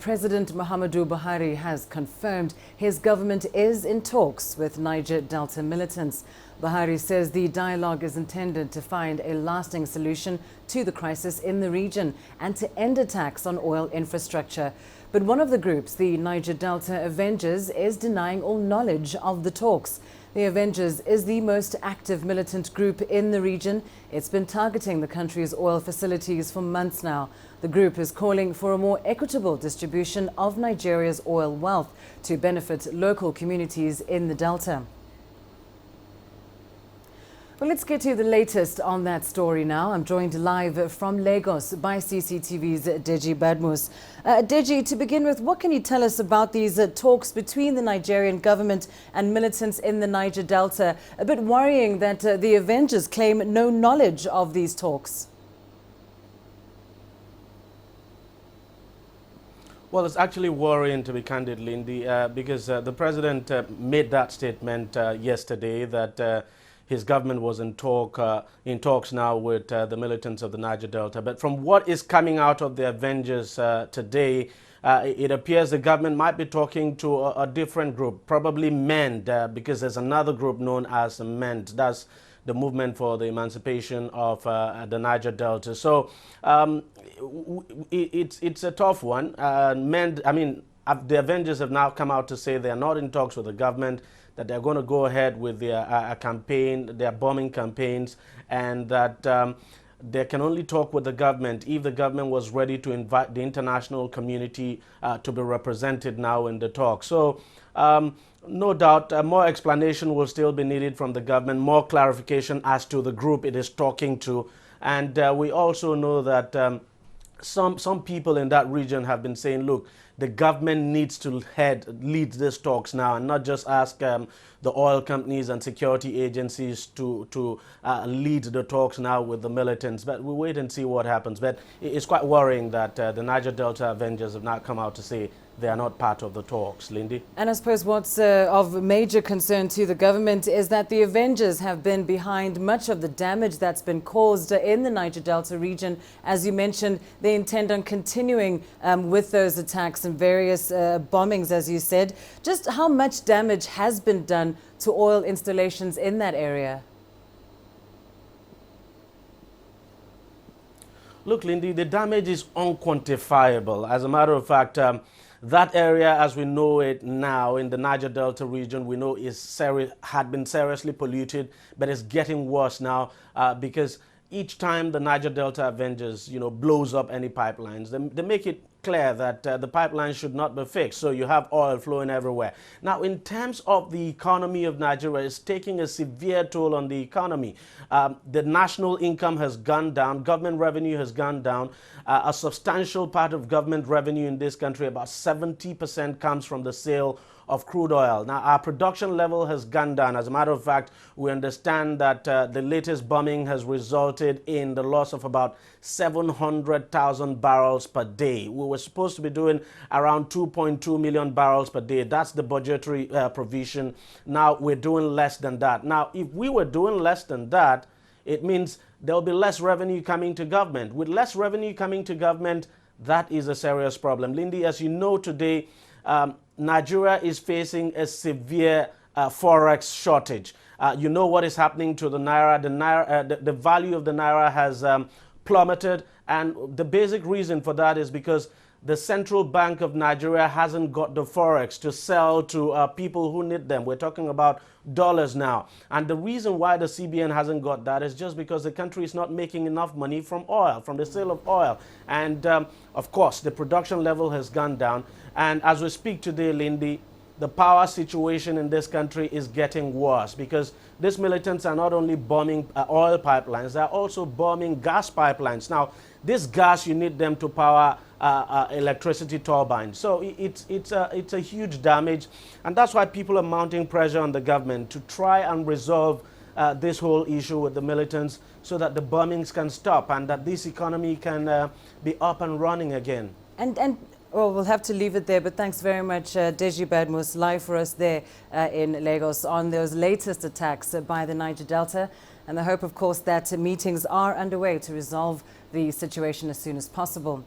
President Muhammadu Buhari has confirmed his government is in talks with Niger Delta militants. Buhari says the dialogue is intended to find a lasting solution to the crisis in the region and to end attacks on oil infrastructure. But one of the groups, the Niger Delta Avengers, is denying all knowledge of the talks. The Avengers is the most active militant group in the region. It's been targeting the country's oil facilities for months now. The group is calling for a more equitable distribution of Nigeria's oil wealth to benefit local communities in the Delta. Well, let's get to the latest on that story now. I'm joined live from Lagos by CCTV's Deji Badmus. Deji, to begin with, what can you tell us about these talks between the Nigerian government and militants in the Niger Delta? A bit worrying that the Avengers claim no knowledge of these talks. Well, it's actually worrying, to be candid, Lindy, because the president made that statement yesterday that his government was in talks now with the militants of the Niger Delta. But from what is coming out of the Avengers today, it appears the government might be talking to a different group, probably MEND, because there's another group known as MEND. That's the movement for the emancipation of the Niger Delta. So it's a tough one. MEND, the Avengers have now come out to say they are not in talks with the government, that they're going to go ahead with their campaign, their bombing campaigns, and that they can only talk with the government if the government was ready to invite the international community to be represented now in the talk. So no doubt more explanation will still be needed from the government, more clarification as to the group it is talking to. And we also know that some people in that region have been saying, look, the government needs to lead these talks now and not just ask the oil companies and security agencies to lead the talks now with the militants. But we'll wait and see what happens. But it's quite worrying that the Niger Delta Avengers have not come out to say they are not part of the talks. Lindy? And I suppose what's of major concern to the government is that the Avengers have been behind much of the damage that's been caused in the Niger Delta region. As you mentioned, they intend on continuing with those attacks and various bombings, as you said. Just how much damage has been done to oil installations in that area? Look, Lindy, the damage is unquantifiable. As a matter of fact, that area, as we know it now in the Niger Delta region, we know had been seriously polluted, but it's getting worse now because each time the Niger Delta Avengers, blows up any pipelines, they make it clear that the pipelines should not be fixed. So you have oil flowing everywhere. Now, in terms of the economy of Nigeria, it's taking a severe toll on the economy. The national income has gone down. Government revenue has gone down. A substantial part of government revenue in this country, about 70%, comes from the sale of crude oil. Now, our production level has gone down. As a matter of fact, we understand that the latest bombing has resulted in the loss of about 700,000 barrels per day. We were supposed to be doing around 2.2 million barrels per day. That's the budgetary provision. Now, we're doing less than that. Now, if we were doing less than that, it means there'll be less revenue coming to government. With less revenue coming to government, that is a serious problem. Lindy, as you know today, Nigeria is facing a severe forex shortage. You know what is happening to the naira. The value of the naira has plummeted, and the basic reason for that is because the Central Bank of Nigeria hasn't got the forex to sell to people who need them. We're talking about dollars now. And the reason why the CBN hasn't got that is just because the country is not making enough money from oil, from the sale of oil. And of course, the production level has gone down. And as we speak today, Lindy, the power situation in this country is getting worse because these militants are not only bombing oil pipelines, they're also bombing gas pipelines. Now, this gas, you need them to power electricity turbines. So it's a huge damage. And that's why people are mounting pressure on the government to try and resolve this whole issue with the militants so that the bombings can stop and that this economy can be up and running again. Well, we'll have to leave it there, but thanks very much, Deji Badmus, live for us there in Lagos on those latest attacks by the Niger Delta. And the hope, of course, that meetings are underway to resolve the situation as soon as possible.